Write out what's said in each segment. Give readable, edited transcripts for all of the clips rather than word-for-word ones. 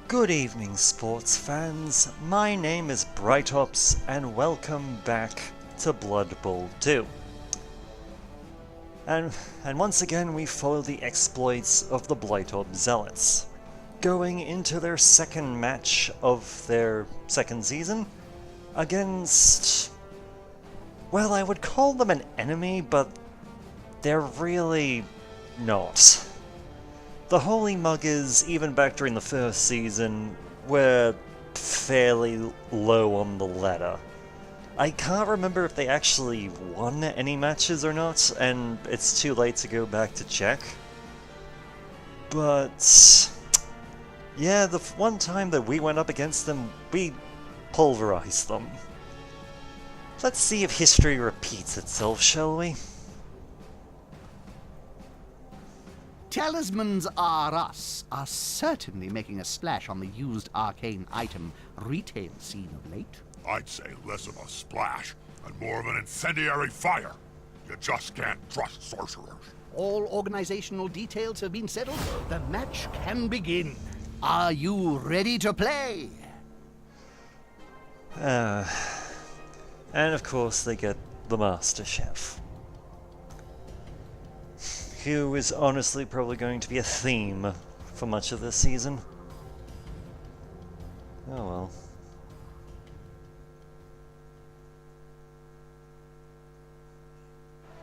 Good evening, sports fans. My name is Bright, and welcome back to Blood Bowl 2. And once again, we follow the exploits of the Blight Zealots, going into their second match of their second season against, well, I would call them an enemy, but they're really not. The Holy Muggers, even back during the first season, were fairly low on the ladder. I can't remember if they actually won any matches or not, and it's too late to go back to check. But yeah, the one time that we went up against them, we pulverized them. Let's see if history repeats itself, shall we? Talismans R Us are certainly making a splash on the used arcane item retail scene of late. I'd say less of a splash and more of an incendiary fire. You just can't trust sorcerers. All organizational details have been settled. The match can begin. Are you ready to play? And of course they get the Master Chef, who is honestly probably going to be a theme for much of this season. Oh well.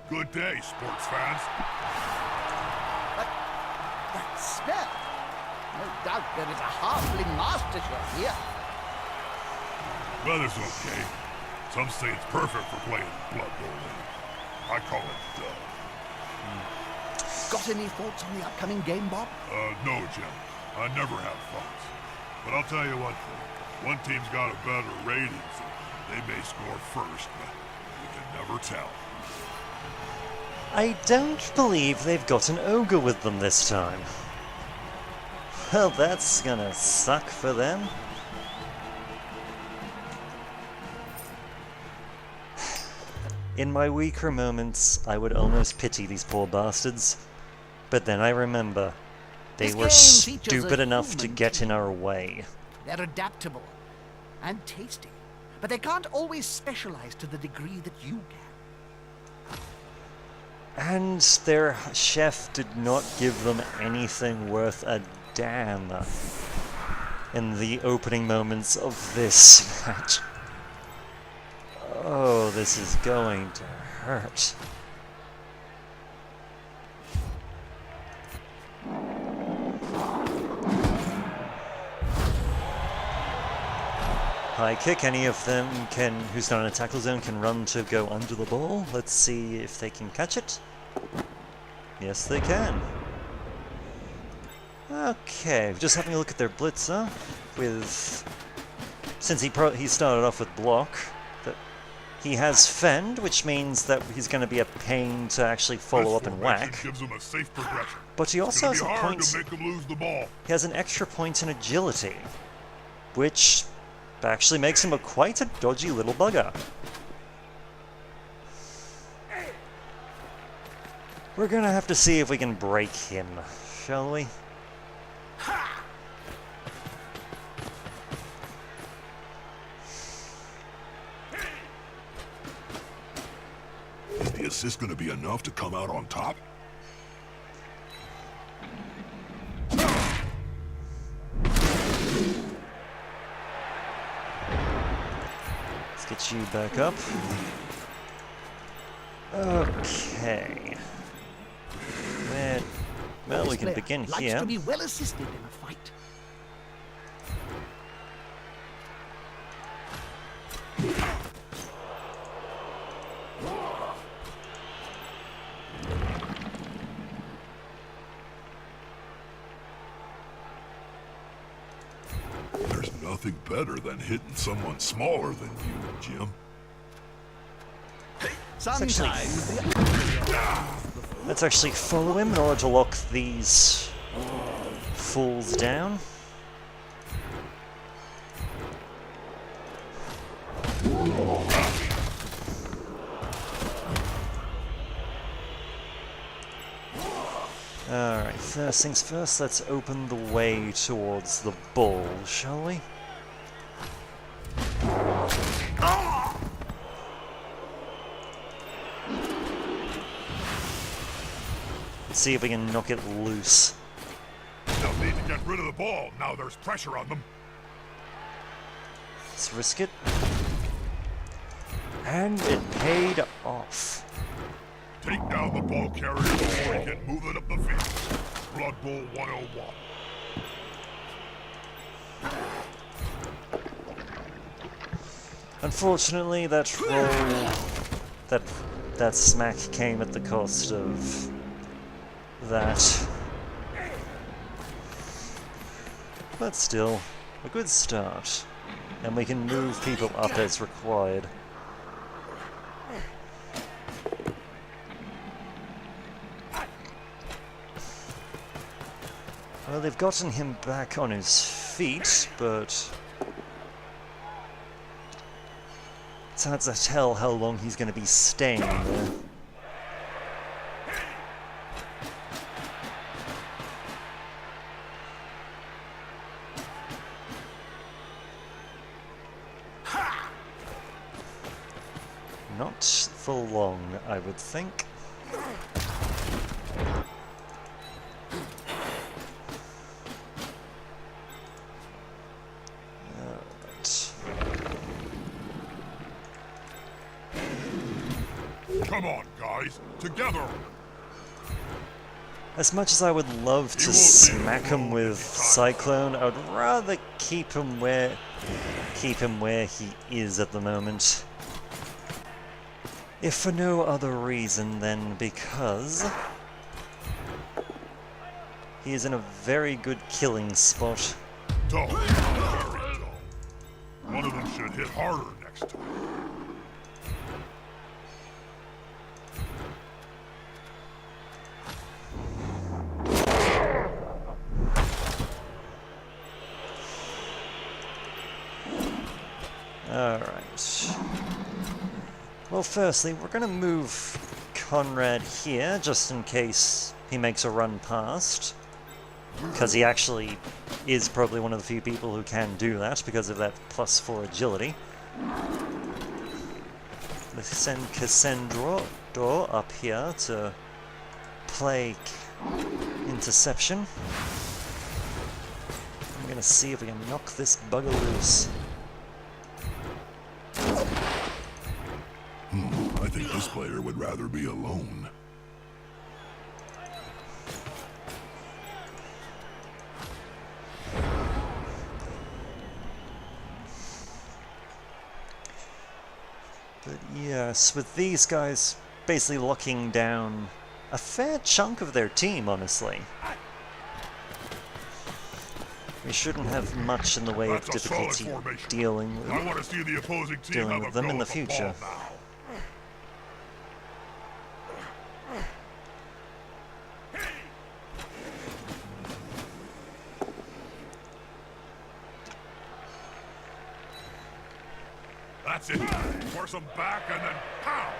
Good day, sports fans. That smell! No doubt there is a halfling master chef here. Weather's okay. Some say it's perfect for playing Blood Bowl. I call it dull. Got any thoughts on the upcoming game, Bob? No, Jim. I never have thoughts. But I'll tell you one thing. One team's got a better rating, so they may score first, but you can never tell. I don't believe they've got an ogre with them this time. Well, that's gonna suck for them. In my weaker moments, I would almost pity these poor bastards. But then I remember, they were stupid enough to get in our way. They're adaptable and tasty, but they can't always specialize to the degree that you can. And their chef did not give them anything worth a damn in the opening moments of this match. Oh, this is going to hurt. High kick, any of them who's not in a tackle zone can run to go under the ball. Let's see if they can catch it. Yes, they can. Okay, just having a look at their blitzer since he started off with block, he has fend, which means that he's going to be a pain to actually follow up and whack. Gives him a safe progression. But he also has a point. To make him lose the ball. He has an extra point in agility, which actually makes him quite a dodgy little bugger. We're gonna have to see if we can break him, shall we? Is the assist going to be enough to come out on top? Let's get you back up. Okay. Well, we can begin here. Likes to be well assisted in a fight. There's nothing better than hitting someone smaller than you, Jim. Let's actually follow him in order to lock these fools down. Alright, First things first, let's open the way towards the bull, shall we? Let's see if we can knock it loose. They'll need to get rid of the ball now there's pressure on them. Let's risk it. And it paid off. Take down the ball carrier before you can move it up the field. Blood Bowl 101. Unfortunately, that roll, that smack came at the cost of that. But still, a good start. And we can move people up as required. Well, they've gotten him back on his feet, but it's hard to tell how long he's going to be staying there. Not for long, I would think. Come on, guys, together! As much as I would love to smack him with Cyclone, I would rather keep him where he is at the moment. If for no other reason than because he is in a very good killing spot. Dull. Very dull. One of them should hit harder next time. Alright. Well, firstly, we're going to move Conrad here, just in case he makes a run past. Because he actually is probably one of the few people who can do that, because of that +4 agility. Let's send Cassandra up here to play interception. I'm going to see if we can knock this bugger loose. I think this player would rather be alone. But yes, with these guys basically locking down a fair chunk of their team, honestly. We shouldn't have much in the way of difficulty dealing with, I want to see the opposing team have a them go in the at future. ball now. That's it. Force them back and then pow!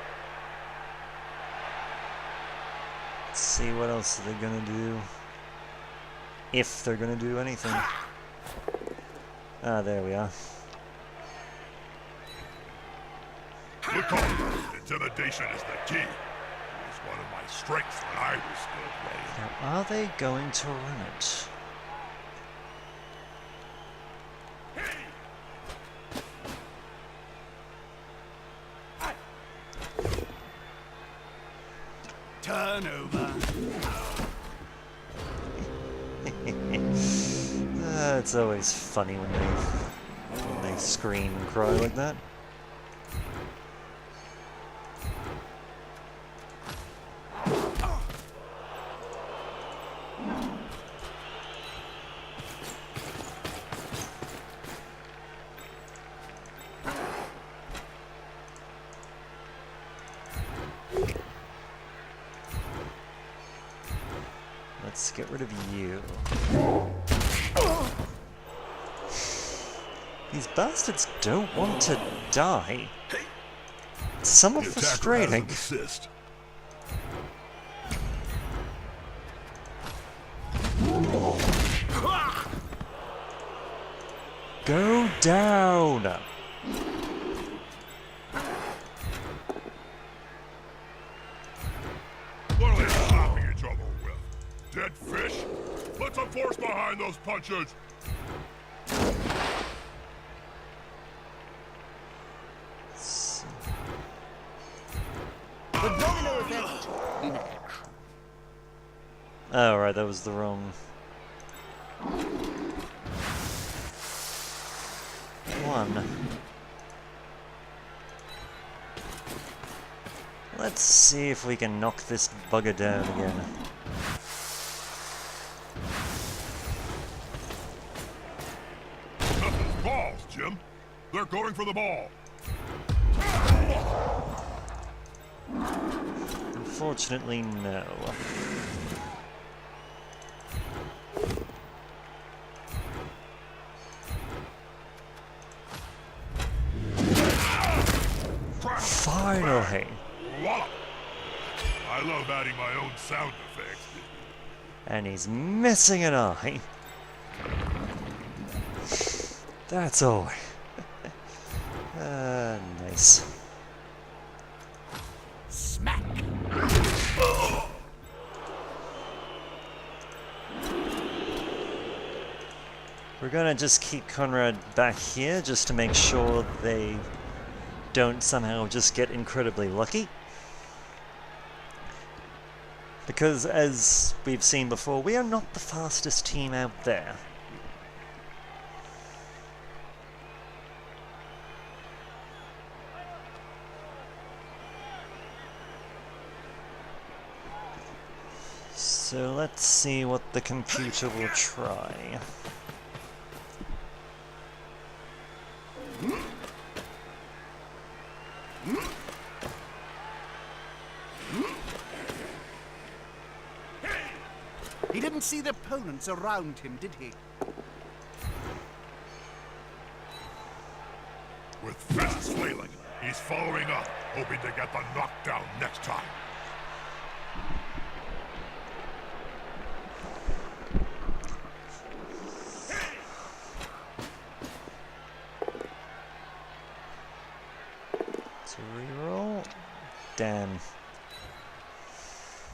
Let's see what else are they gonna do. If they're gonna do anything. Ah, there we are. Look on. Intimidation is the key. It was one of my strengths when I was still playing. Now, are they going to run it? Turnover. It's always funny when they scream and cry like that. Let's get rid of you. These bastards don't want to die. It's somewhat The attacker has frustrating. an assist. Go down! What are they slapping each other with? Dead fish? Put some force behind those punches! The domino effect in action. Oh, right, that was the wrong one. Let's see if we can knock this bugger down again. Nothing's balls, Jim. They're going for the ball. Unfortunately, no. Finally! Wallop. I love adding my own sound effects. And he's missing an eye. That's all. Nice. Smack. We're gonna just keep Conrad back here just to make sure they don't somehow just get incredibly lucky. Because, as we've seen before, we are not the fastest team out there. So let's see what the computer will try. He didn't see the opponents around him, did he? With fists flailing, he's following up, hoping to get the knockdown next time. To reroll. Damn.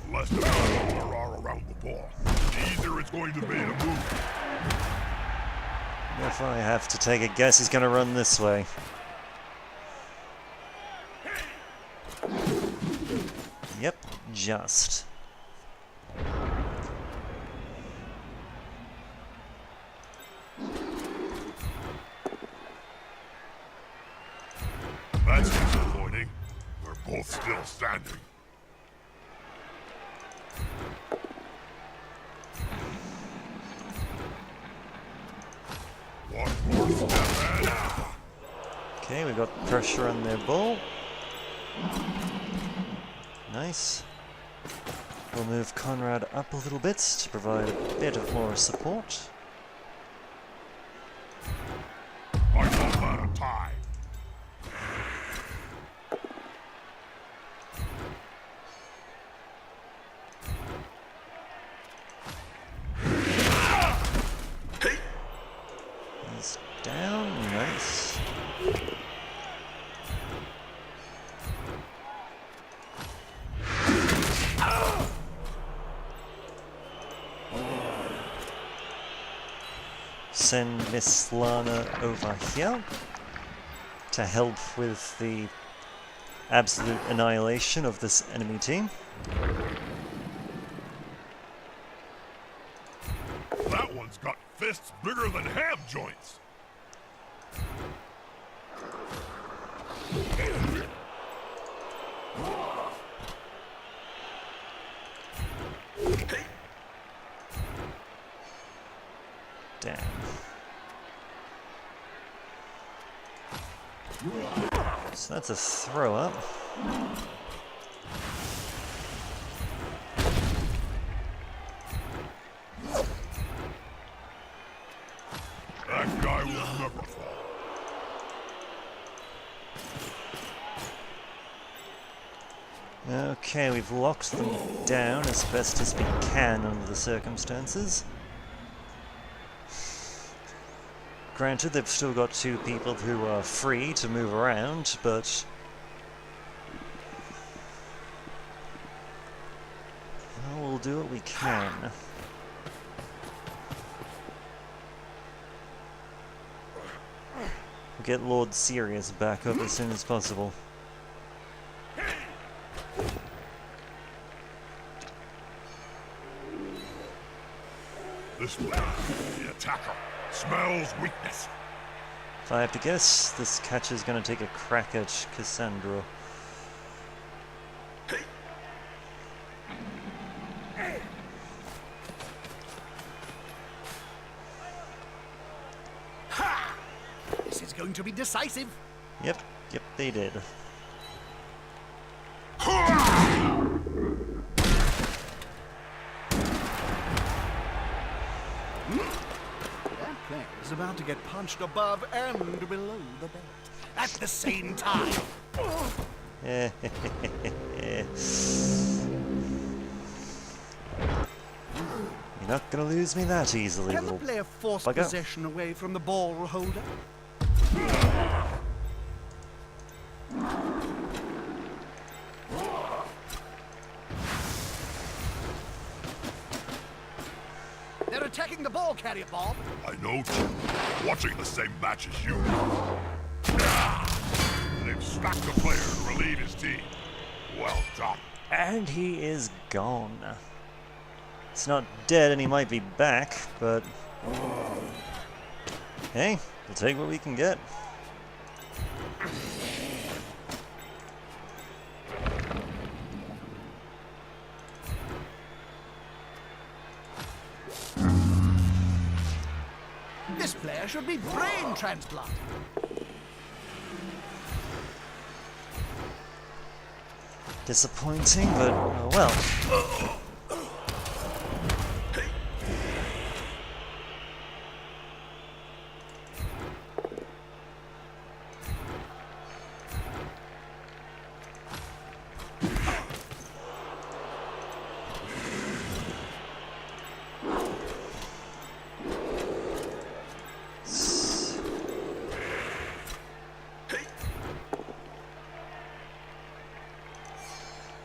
The less defenders there are around the ball, the easier it's going to be to move. If I have to take a guess, he's going to run this way. Yep, just. That's disappointing. They're both still standing. One more step and... Okay, we got pressure on their ball. Nice. We'll move Conrad up a little bit to provide a bit of more support. I call that a tie. He's down, nice. Send Miss Lana over here to help with the absolute annihilation of this enemy team. That one's got fists bigger than ham joints. Damn. So that's a throw up. That guy will never fall. Okay, we've locked them down as best as we can under the circumstances. Granted, they've still got 2 people who are free to move around, but... well, we'll do what we can. We'll get Lord Sirius back up as soon as possible. This way, the attacker smells weakness. If I have to guess, this catcher's gonna take a crack at Cassandra. This is going to be decisive. Yep, they did. That player is about to get punched above and below the belt at the same time. You're not gonna lose me that easily, Can the little player force bugger. possession away from the ball holder? They're attacking the ball carrier, Bob. I know, too. Watching the same match as you. They've stacked the player to relieve his team. Well done. And he is gone. It's not dead and he might be back, but... hey, we'll take what we can get. This player should be brain transplanted. Disappointing, but oh well.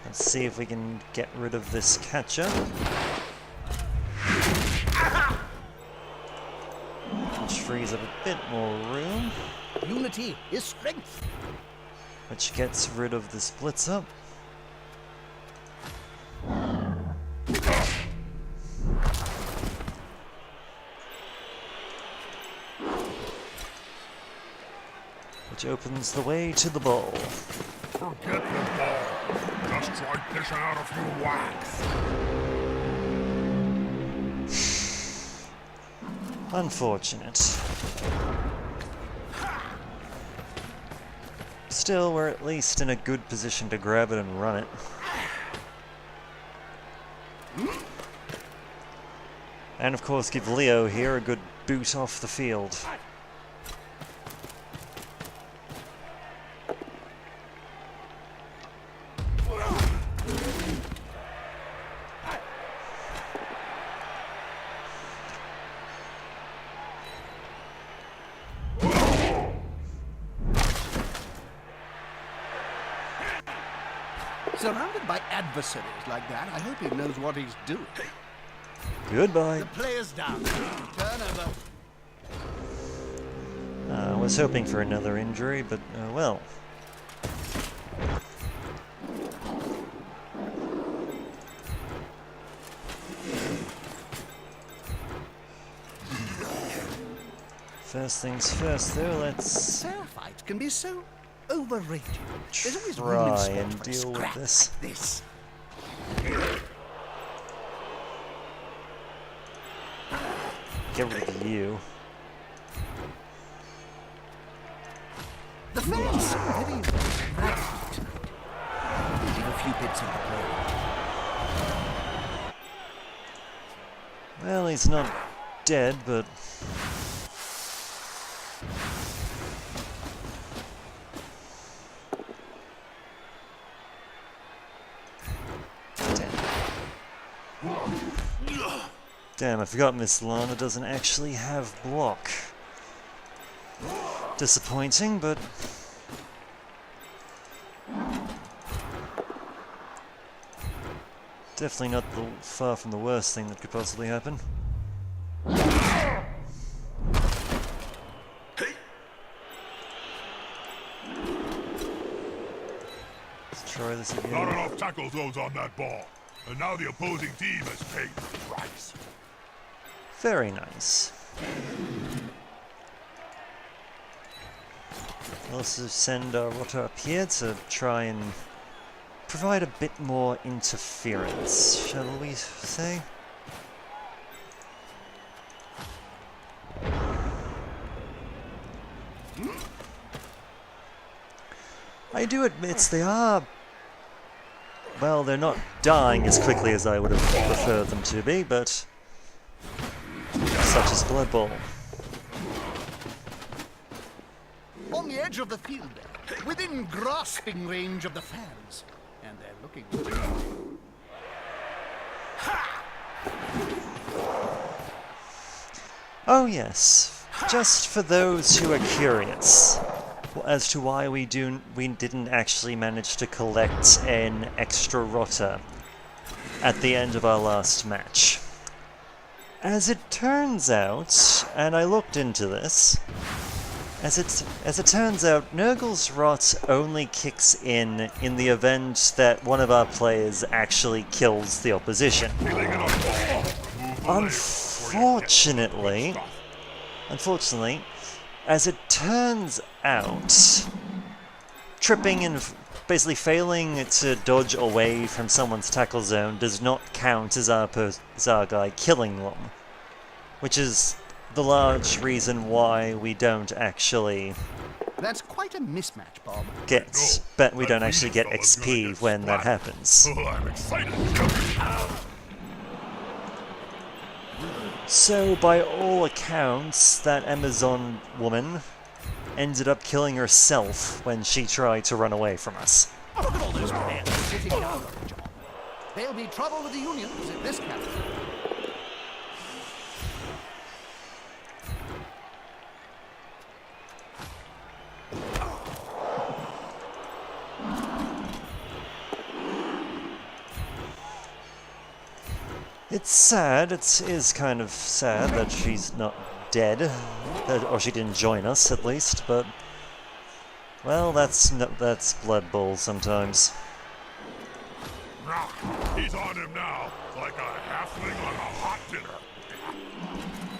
Let's see if we can get rid of this catcher. Which frees up a bit more room. Unity is strength. Which gets rid of the splits up. Which opens the way to the ball. Forget the ball. Just try dishing out a few whacks. Unfortunate. Still, we're at least in a good position to grab it and run it. And of course give Leo here a good boot off the field. Surrounded by adversaries like that, I hope he knows what he's doing. Goodbye. The player's down. Turnover. I was hoping for another injury, but well. First things first, though, let's Fair fights can be so overrated. There's always room in try sport and for a deal with scrap this. like this. Get rid of you. The fans seem very lively tonight. Leave a few bits on the play. Well, he's not dead, but... Damn, I forgot Miss Lana doesn't actually have block. disappointing, but definitely not far from the worst thing that could possibly happen. Let's try this again. Not enough tackle zones on that ball. And now the opposing team has paid the price. Very nice. We'll also send our Rotter up here to try and provide a bit more interference, shall we say? I do admit they are... well, they're not dying as quickly as I would have preferred them to be, but... such is Blood Bowl. On the edge of the field there, within grasping range of the fans. And they're looking at you. Oh yes, just for those who are curious as to why we didn't actually manage to collect an extra rotter at the end of our last match. As it turns out, and I looked into this, as it turns out, Nurgle's Rot only kicks in the event that one of our players actually kills the opposition. Unfortunately, as it turns out, tripping and basically failing to dodge away from someone's tackle zone does not count as our guy killing them, which is the large reason why we don't actually That's quite a mismatch, Bob. we don't actually get XP when that happens. Oh, I'm excited. So, by all accounts, that Amazon woman ended up killing herself when she tried to run away from us. Look at all those men sitting down on the job. There'll be trouble with the unions in this capital. It's sad, it is kind of sad that she's not dead, or she didn't join us at least, but, well, that's Blood Bowl sometimes. He's on him now, like a halfling on a hot dinner.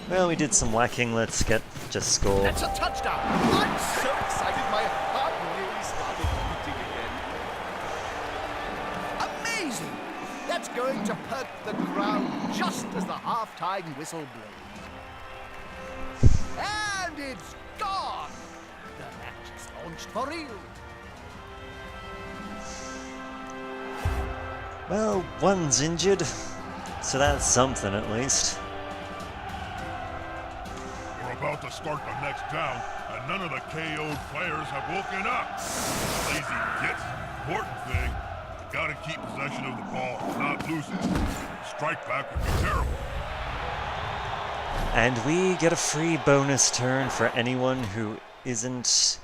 Well, we did some whacking, let's just score. That's a touchdown! I'm so excited, my heart really started beating again. Amazing! That's going to perk the crowd just as the half-time whistle blows. And it's gone! The match is launched for real. Well, one's injured, so that's something at least. We're about to start the next down, and none of the KO'd players have woken up. Lazy gits. Important thing, you gotta keep possession of the ball, not lose it. Strike back would be terrible. And we get a free bonus turn for anyone who isn't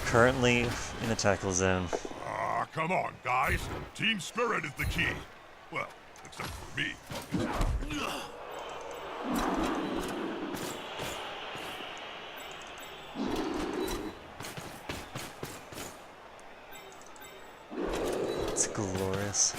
currently in the tackle zone. Ah, come on, guys. Team spirit is the key. Well, except for me. It's glorious.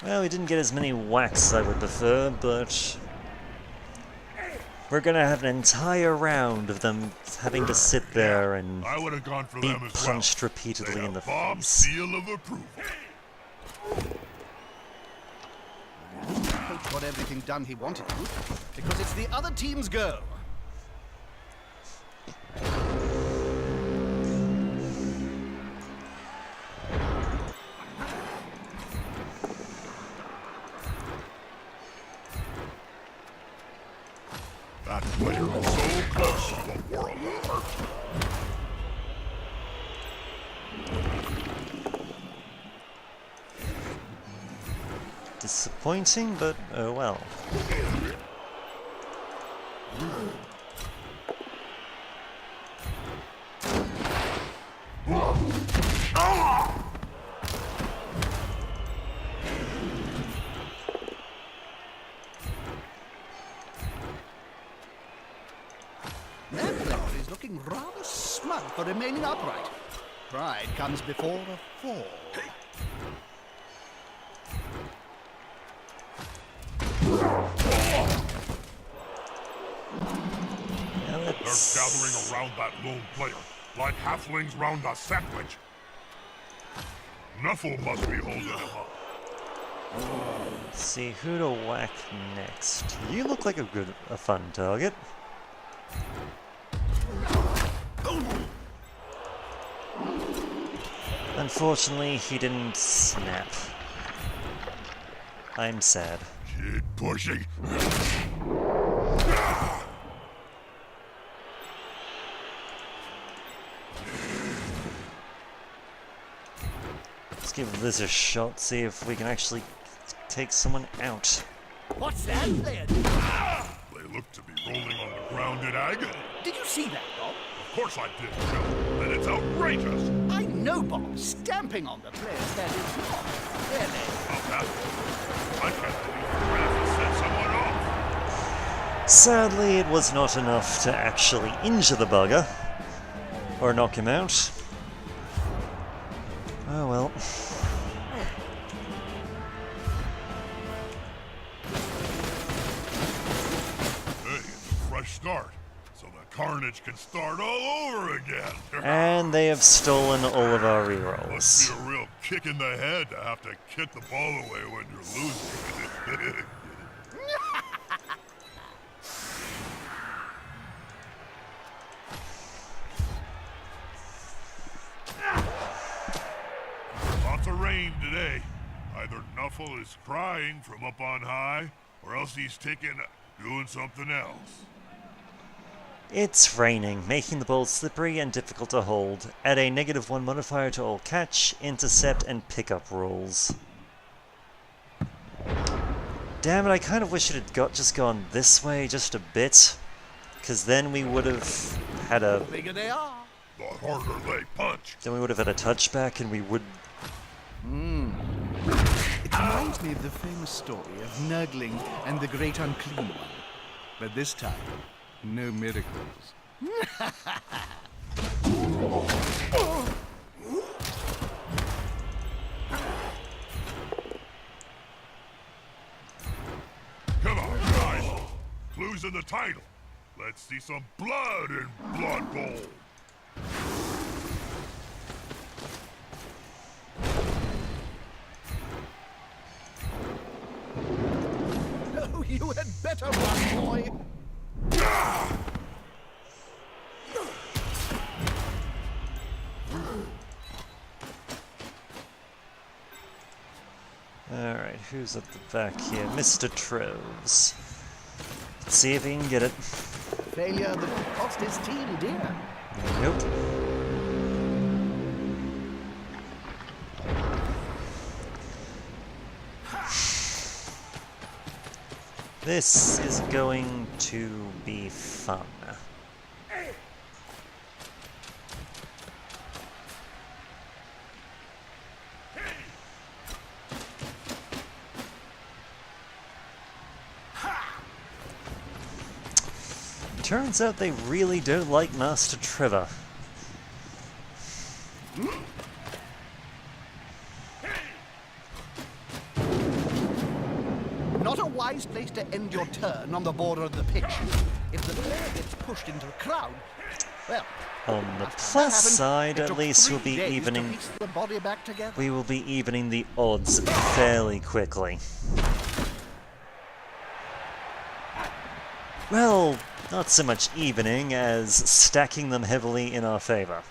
Well, we didn't get as many whacks as I would prefer, but we're gonna have an entire round of them having to sit there and I would have gone for be them as punched well. repeatedly They in the have Bob's face. seal of approval. Coach got everything done he wanted to, because it's the other team's go. That player is so close to the world of hurt. Disappointing, but oh well. That player is looking rather smug for remaining upright. Pride comes before a fall. Now They're let's... gathering around that lone player, like halflings round a sandwich. Nuffle must be holding him up. see who to whack next. You look like a fun target. Unfortunately, he didn't snap. I'm sad. Keep pushing. Let's give this a shot, see if we can actually take someone out. What's that player doing? They look to be rolling on the ground in agony. Did you see that, Bob? Of course I did, Phil, and it's outrageous. I know, Bob. Stamping on the players, that is not really. How that? I can't believe the ref has sent someone off. Sadly, it was not enough to actually injure the bugger. Or knock him out. Oh well. Hey, it's a fresh start, so the carnage can start all over again. And they have stolen all of our Must rerolls. be a real kick in the head to have to kick the ball away when you're losing. Lots of rain today. Either Nuffle is crying from up on high, or else he's doing something else. It's raining, making the ball slippery and difficult to hold. Add a -1 modifier to all catch, intercept, and pickup rolls. Damn it, I kind of wish it had just gone this way just a bit. Because then we would have had a... The bigger they are. The harder they punch. Then we would have had a touchback and we would... It reminds me of the famous story of Nurgling and the Great Unclean One. But this time, no miracles. Come on, guys. Clues in the title. Let's see some blood in Blood Bowl. Oh, you had better run, boy. Alright, who's at the back here? Mr. Troves. Let's see if he can get it. Failure that cost his team dear. Nope. This is going to be fun. Turns out they really don't like Master Trevor. Not a wise place to end your turn on the border of the pitch. If the player gets pushed into a crowd, well... On the after that plus happened, side, it at took least 3 we'll be days to evening... piece the body back together. We will be evening the odds fairly quickly. Well, not so much evening as stacking them heavily in our favor.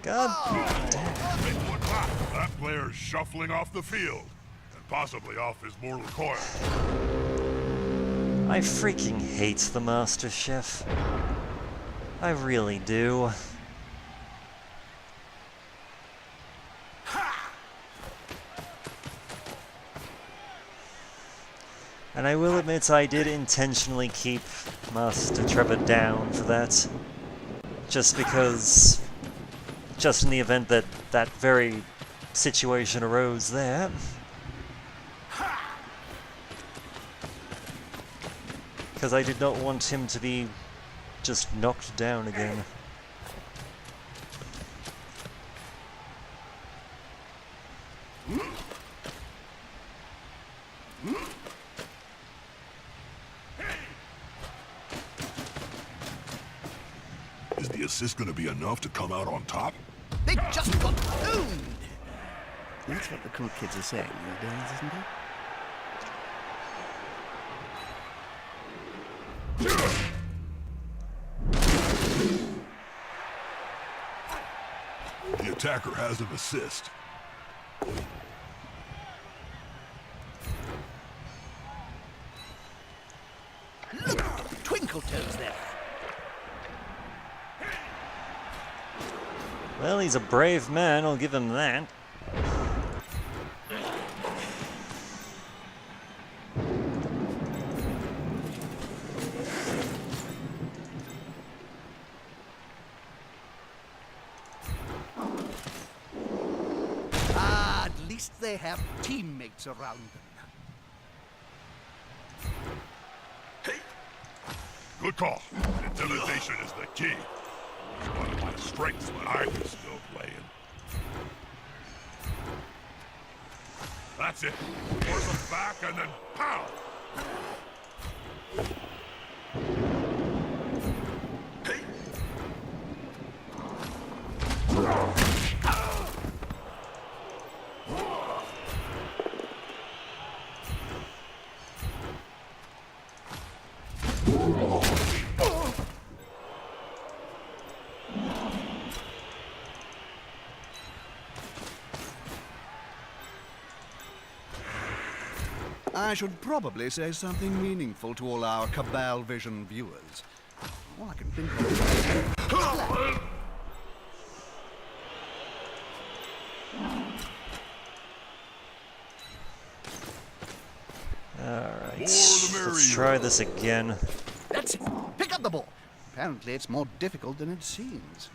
God damn. That player's shuffling off the field, and possibly off his mortal coil. I freaking hate the Master Chef. I really do. And I will admit I did intentionally keep Master Trevor down for that. Just because... just in the event that that very situation arose there. Because I did not want him to be just knocked down again. Is the assist going to be enough to come out on top? They just got owned! That's what the cool kids are saying these days, isn't it? The attacker has an assist. Look at the twinkle toes there. Well, he's a brave man, I'll give him that. At least they have teammates around them. Good call. Intimidation is the key. It's one of my strengths when I was still playing. That's it. Force them back and then pow! I should probably say something meaningful to all our Cabal Vision viewers. All I can think of... Alright, More the let's try this again. That's it! Pick up the ball! Apparently it's more difficult than it seems.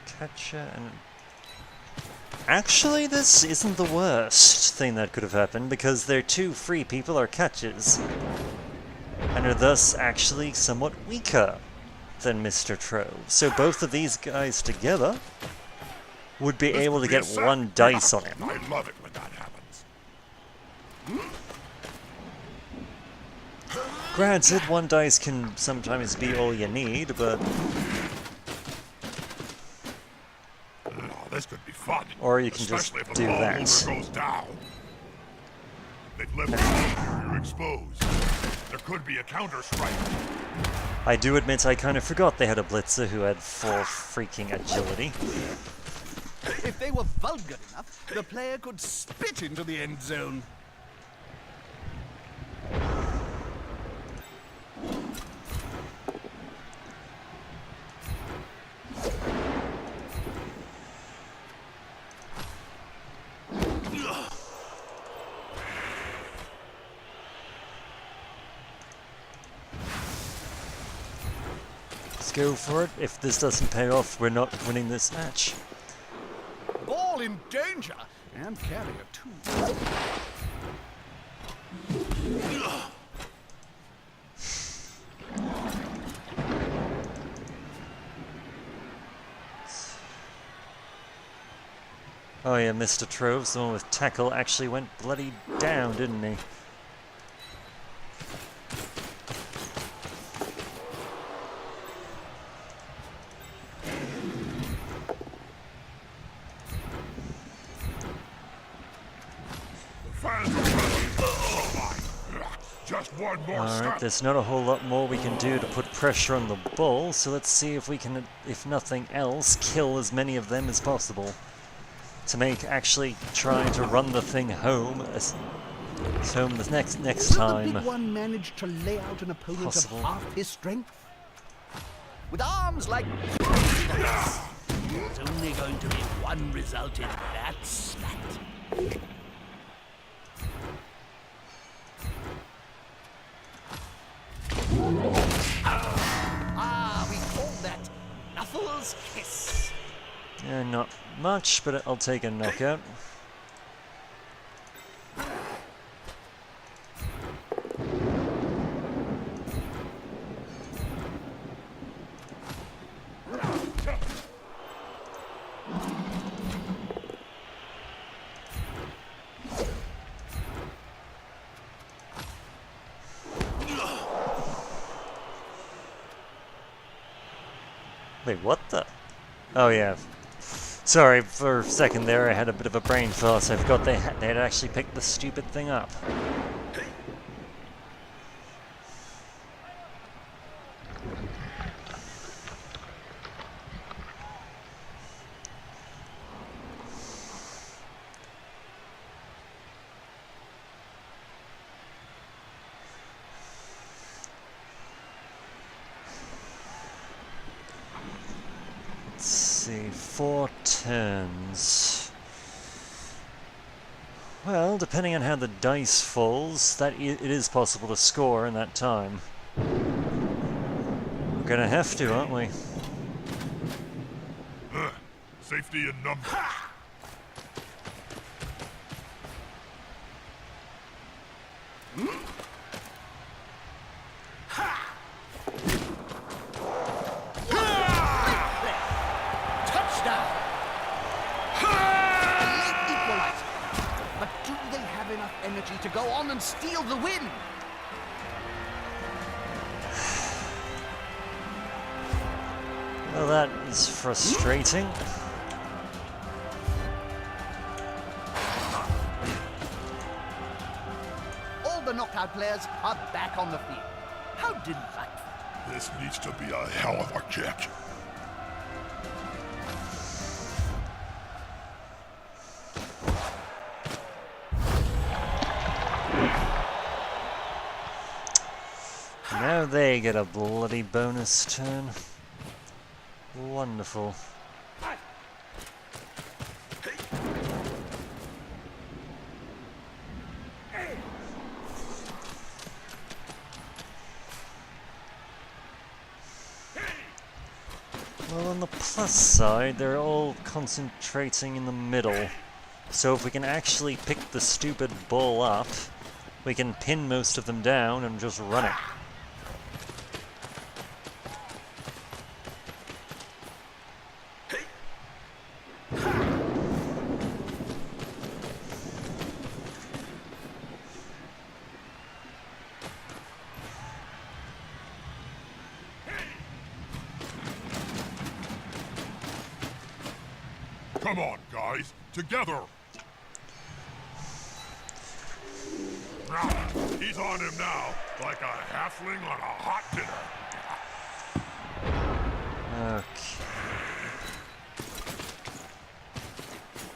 Catcher and... Actually, this isn't the worst thing that could have happened, because their two free people are catchers, and are thus actually somewhat weaker than Mr. Trove. So both of these guys together would be able to get one dice on him. I love it when that happens. Granted, one dice can sometimes be all you need, but... Oh, this could be fun. Or you can just Especially if the do ball that. holder goes down. They've left the interior exposed. There could be a counter-strike. I do admit I kind of forgot they had a blitzer who had full freaking agility. If they were vulgar enough, the player could spit into the end zone. Let's go for it. If this doesn't pay off, we're not winning this match. Ball in danger, and carrier too. Oh yeah, Mr. Troves, the one with tackle, actually went bloody down, didn't he? Fans are running. Oh my. Just one more Alright, step. there's not a whole lot more we can do to put pressure on the bull, so let's see if we can, if nothing else, kill as many of them as possible. To make actually trying to run the thing home as home the next Will time. the big one manage to lay out an opponent Possible. of half his strength? With arms like... There's only going to be one result in that spat. We call that Knuffles' Kiss. Yeah, not much, but I'll take a knockout. Wait, what the? Oh yeah. Sorry, for a second there I had a bit of a brain fart. I forgot they had actually picked the stupid thing up. Let's see, 4 turns. Well, depending on how the dice falls, it is possible to score in that time. We're gonna have to, aren't we? Safety in numbers. Touchdown! Late equalizer. But do they have enough energy to go on and steal the win? Well, that is frustrating. All the knockout players are back on the field. How delightful. This needs to be a hell of a kick. Now they get a bloody bonus turn. Wonderful. Well, on the plus side, they're all concentrating in the middle. So if we can actually pick the stupid bull up, we can pin most of them down and just run it. Come on, guys. Together. He's on him now, like a halfling on a hot dinner. Okay.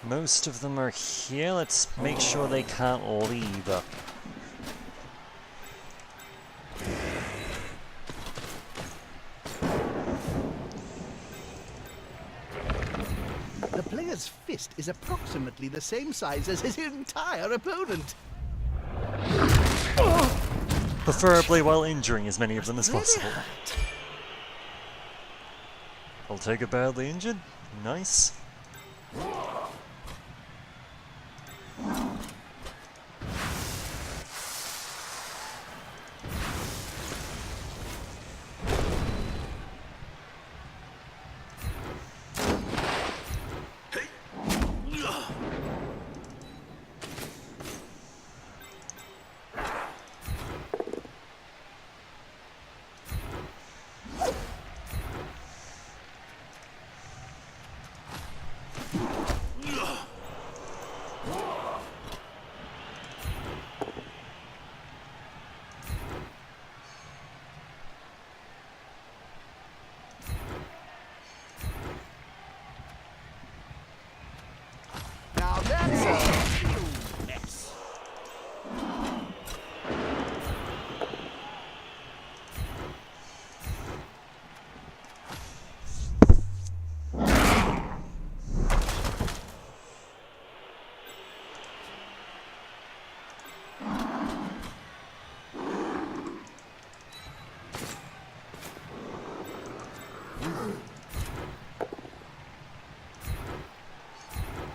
Most of them are here. Let's make sure they can't leave. The player's fist is approximately the same size as his entire opponent. Preferably while injuring as many of them as possible. I'll take a badly injured. Nice.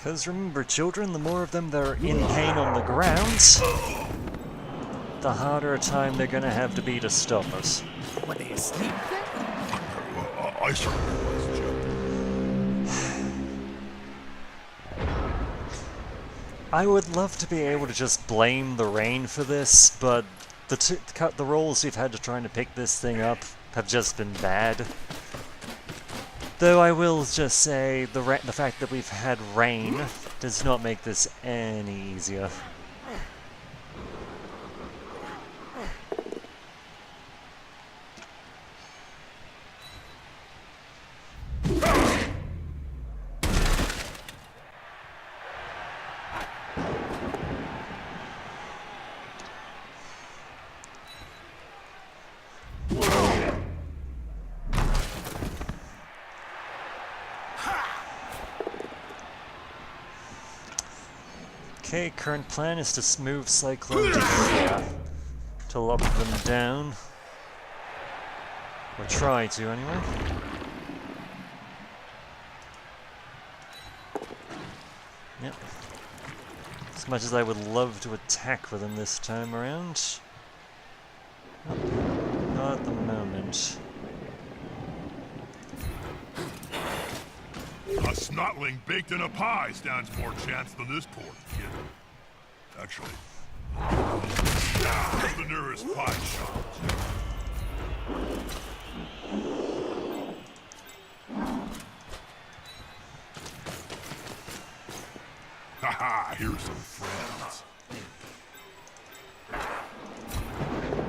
Because remember, children, the more of them that are in pain on the ground, the harder a time they're gonna have to be to stop us. Were they asleep then? I certainly was, Joe. I would love to be able to just blame the rain for this, but the rolls we've had to trying to pick this thing up have just been bad. Though I will just say, the fact that we've had rain does not make this any easier. Okay, current plan is to move Cyclone to here to lock them down. Or try to, anyway. Yep. As much as I would love to attack with them this time around. Not at the moment. A snotling baked in a pie stands more chance than this poor kid. Actually, where's the nearest pie shop? Haha, here's some friends.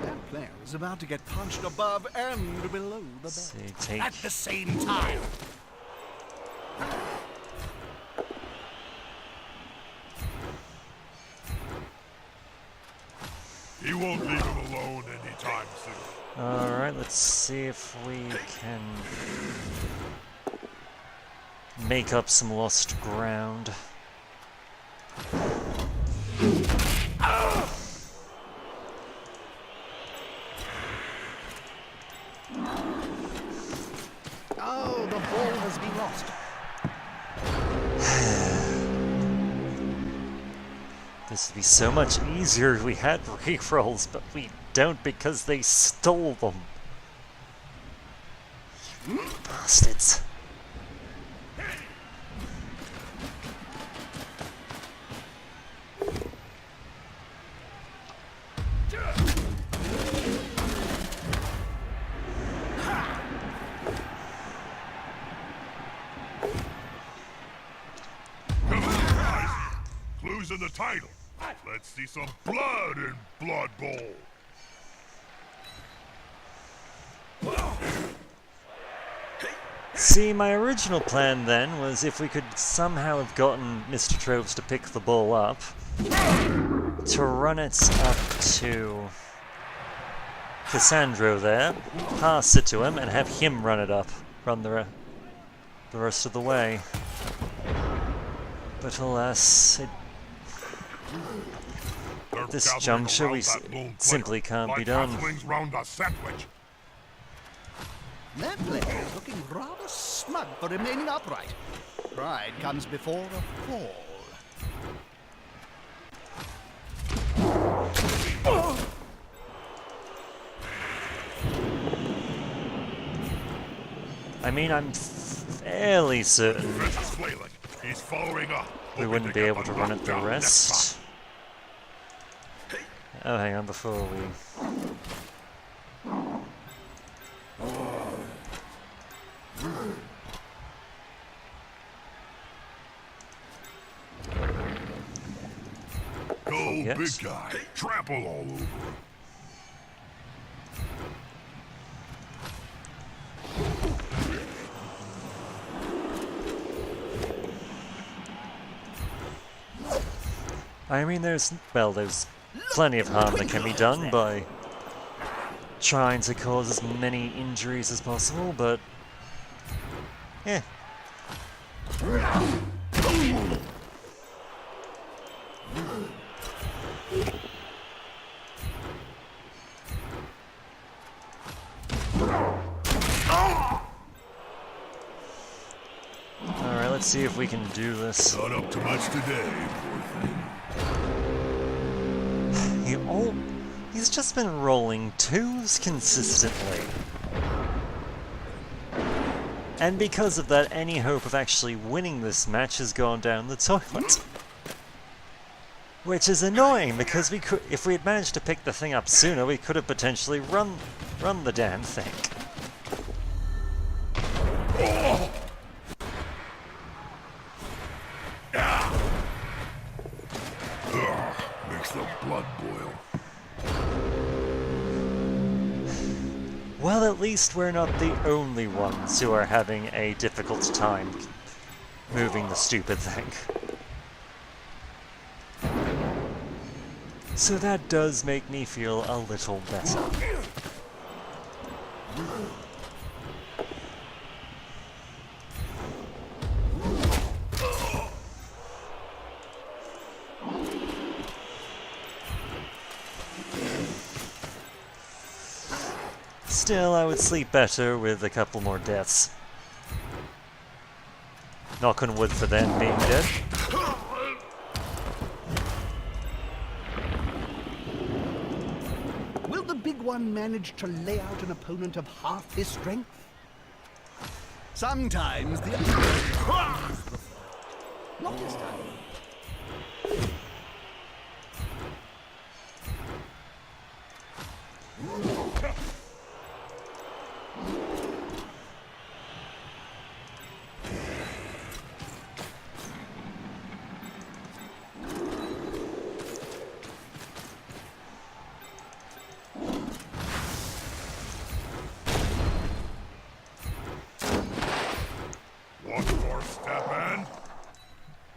That player is about to get punched above and below the belt. See, take. At the same time. He won't leave him alone anytime soon. Alright, let's see if we can make up some lost ground. Oh, the ball has been lost. This would be so much easier if we had rerolls, but we don't because they stole them. Bastards. Come on, guys. Clues in the title. Let's see some blood in Blood Bowl. See, my original plan then was if we could somehow have gotten Mr. Troves to pick the ball up, to run it up to Cassandro there, pass it to him, and have him run it up, run the rest of the way. But alas, They're at this gathering juncture around we that lone player, simply can't be like done. halflings round a sandwich. That player is looking rather smug for remaining upright. Pride comes before a fall. I mean, I'm fairly certain Professor Flailing, he's following up. we hoping wouldn't be get able to the run it the knockdown next rest. Oh, hang on, before we... time. Go, Yes. big guy. Trample all over. I mean, there's plenty of harm that can be done by trying to cause as many injuries as possible, but... eh. Alright, Let's see if we can do this. Not up to much today, poor thing. He's just been rolling 2s consistently. And because of that, any hope of actually winning this match has gone down the toilet. Which is annoying, because if we had managed to pick the thing up sooner, we could have potentially run the damn thing. Makes the blood boil. Well, at least we're not the only ones who are having a difficult time moving the stupid thing. So that does make me feel a little better. Still, I would sleep better with a couple more deaths. Knock on wood for them being dead. Will the big one manage to lay out an opponent of half his strength? Sometimes the... Not this time.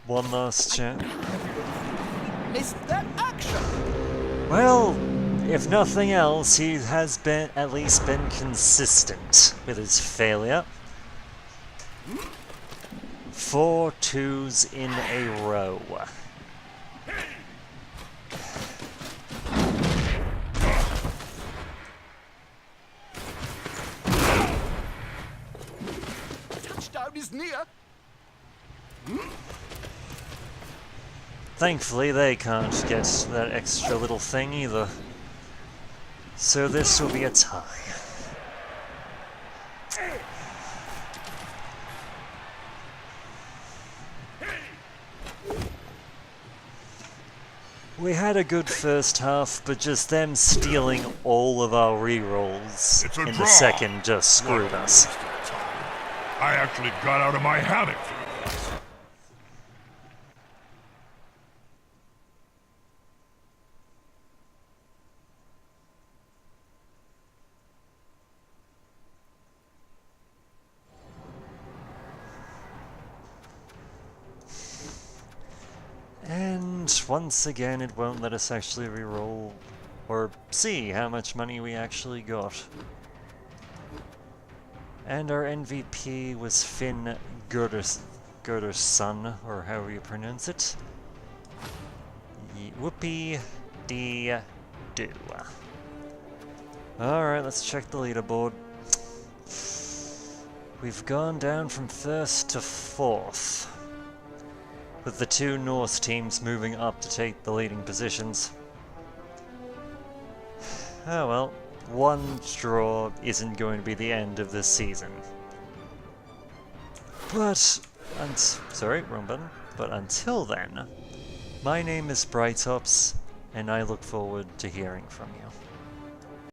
One last chance. Missed that action! Well, if nothing else, he has at least been consistent with his failure. 4 2s in a row. Touchdown is near! Thankfully, they can't get that extra little thing either. So this will be a tie. We had a good first half, but just them stealing all of our rerolls in the second just screwed us. I actually got out of my hammock for this. And once again, it won't let us actually reroll or see how much money we actually got. And our MVP was Finn Gerderson, or however you pronounce it. Whoopie-dee-doo. Alright, let's check the leaderboard. We've gone down from 1st to 4th, with the 2 Norse teams moving up to take the leading positions. Oh well, 1 draw isn't going to be the end of this season. But, sorry, wrong button. But until then, my name is Brightops, and I look forward to hearing from you.